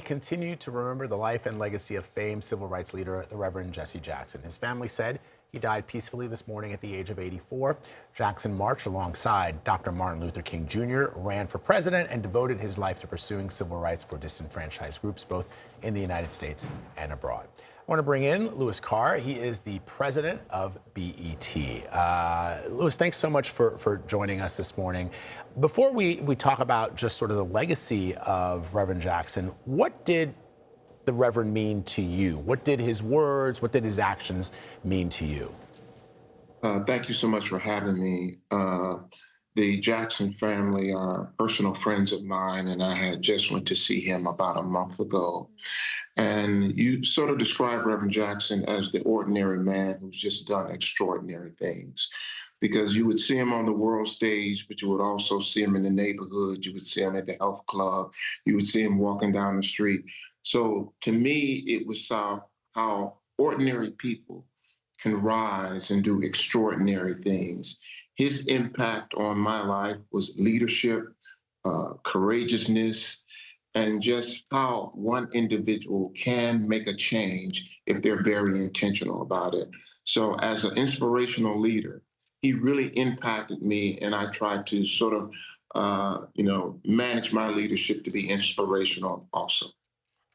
continue to remember the life and legacy of famed civil rights leader, the Reverend Jesse Jackson. His family said he died peacefully this morning at the age of 84. Jackson marched alongside Dr. Martin Luther King Jr., ran for president, and devoted his life to pursuing civil rights for disenfranchised groups, both in the United States and abroad. I want to bring in Louis Carr. He is the president of BET. Louis, thanks so much for joining us this morning. Before we talk about just sort of the legacy of Reverend Jackson, what did the Reverend mean to you? What did his words, what did his actions mean to you? Thank you so much for having me. The Jackson family are personal friends of mine, and I had just went to see him about a month ago. And you sort of describe Reverend Jackson as the ordinary man who's just done extraordinary things. Because you would see him on the world stage, but you would also see him in the neighborhood. You would see him at the health club. You would see him walking down the street. So to me, it was how ordinary people can rise and do extraordinary things. His impact on my life was leadership, courageousness, and just how one individual can make a change if they're very intentional about it. So as an inspirational leader, he really impacted me, and I tried to sort of, manage my leadership to be inspirational also.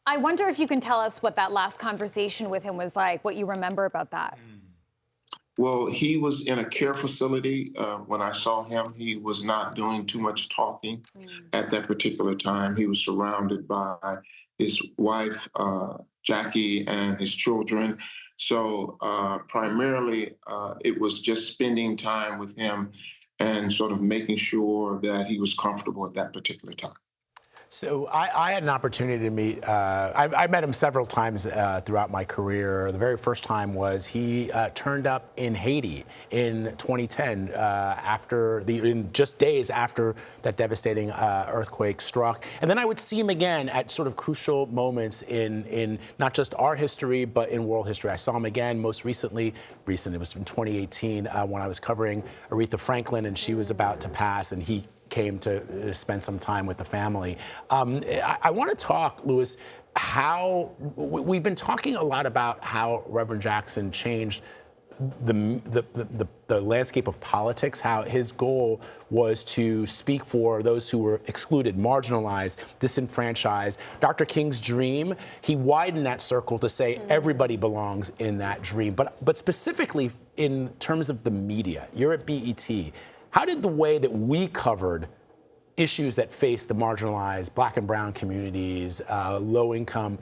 I wonder if you can tell us what that last conversation with him was like, what you remember about that. Well, he was in a care facility when I saw him. He was not doing too much talking at that particular time. He was surrounded by his wife, Jackie, and his children. So primarily, it was just spending time with him and sort of making sure that he was comfortable at that particular time. So I had an opportunity to meet, I met him several times throughout my career. The very first time was he turned up in Haiti in 2010 just days after that devastating earthquake struck. And then I would see him again at sort of crucial moments in not just our history, but in world history. I saw him again most recently, it was in 2018 when I was covering Aretha Franklin and she was about to pass, and he came to spend some time with the family. I want to talk, Louis, how we've been talking a lot about how Reverend Jackson changed the landscape of politics, how his goal was to speak for those who were excluded, marginalized, disenfranchised. Dr. King's dream, he widened that circle to say everybody belongs in that dream. But specifically in terms of the media, you're at BET. How did the way that we covered issues that face the marginalized Black and brown communities, low-income,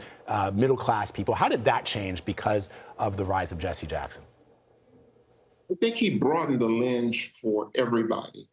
middle-class people, how did that change because of the rise of Jesse Jackson? I think he broadened the lens for everybody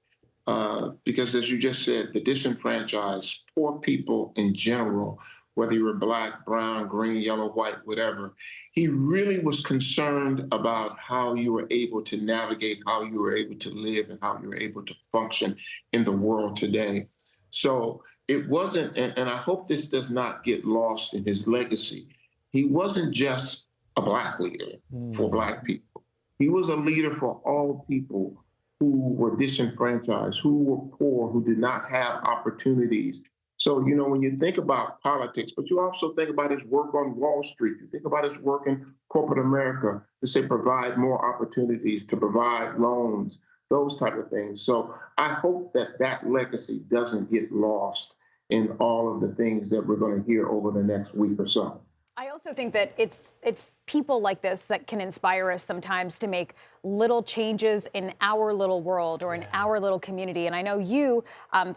because, as you just said, the disenfranchised, poor people in general, whether you were Black, brown, green, yellow, white, whatever, he really was concerned about how you were able to navigate, how you were able to live, and how you were able to function in the world today. So it wasn't, and I hope this does not get lost in his legacy, he wasn't just a Black leader for Black people. He was a leader for all people who were disenfranchised, who were poor, who did not have opportunities. So, when you think about politics, but you also think about his work on Wall Street, you think about his work in corporate America to say provide more opportunities, to provide loans, those type of things. So I hope that that legacy doesn't get lost in all of the things that we're going to hear over the next week or so. I also think that it's people like this that can inspire us sometimes to make little changes in our little world or in our little community. And I know you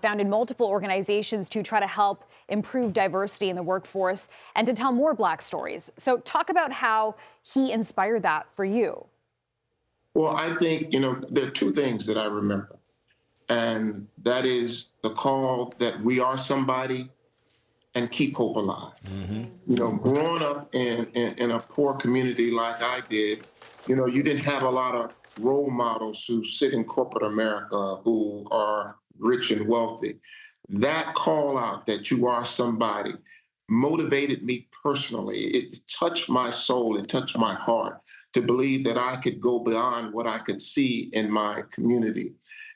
founded multiple organizations to try to help improve diversity in the workforce and to tell more Black stories. So talk about how he inspired that for you. Well, I think, there are two things that I remember. And that is the call that we are somebody and keep hope alive. Growing up in a poor community like I did, you didn't have a lot of role models who sit in corporate America who are rich and wealthy. That call out that you are somebody motivated me personally. It touched my soul, it touched my heart to believe that I could go beyond what I could see in my community.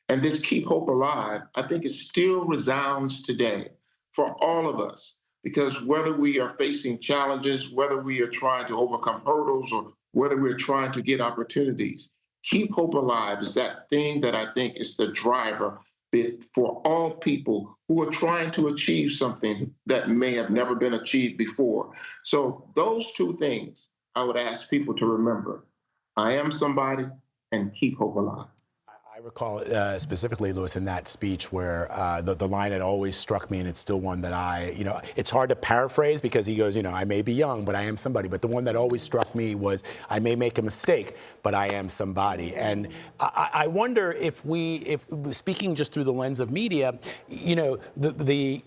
And this keep hope alive, I think it still resounds today for all of us, because whether we are facing challenges, whether we are trying to overcome hurdles, or whether we're trying to get opportunities, keep hope alive is that thing that I think is the driver for all people who are trying to achieve something that may have never been achieved before. So those two things I would ask people to remember. I am somebody, and keep hope alive. I recall specifically, Louis, in that speech where the line that always struck me, and it's still one that it's hard to paraphrase because he goes, I may be young, but I am somebody. But the one that always struck me was, I may make a mistake, but I am somebody. And I wonder if speaking just through the lens of media, the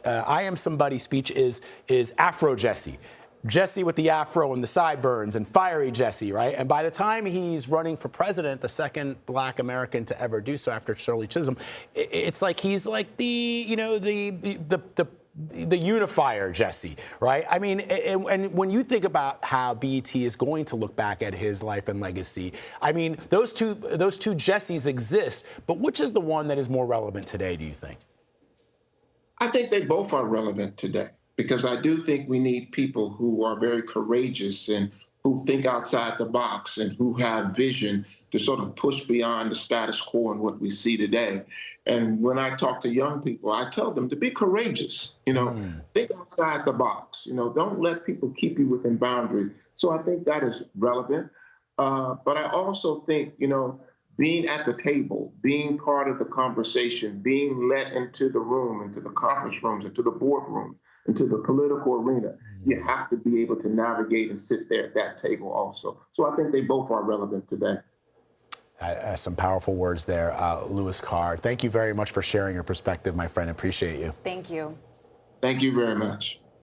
I am somebody speech is Afro Jesse. Jesse with the afro and the sideburns and fiery Jesse, right? And by the time he's running for president, the second Black American to ever do so after Shirley Chisholm, it's like he's like the unifier Jesse, right? I mean, and when you think about how BET is going to look back at his life and legacy, I mean, those two Jessies exist, but which is the one that is more relevant today, do you think? I think they both are relevant today, because I do think we need people who are very courageous and who think outside the box and who have vision to sort of push beyond the status quo and what we see today. And when I talk to young people, I tell them to be courageous, think outside the box, don't let people keep you within boundaries. So I think that is relevant. But I also think, being at the table, being part of the conversation, being let into the room, into the conference rooms, into the boardroom, into the political arena, you have to be able to navigate and sit there at that table also. So I think they both are relevant today. Some powerful words there, Louis Carr. Thank you very much for sharing your perspective, my friend. Appreciate you. Thank you. Thank you very much.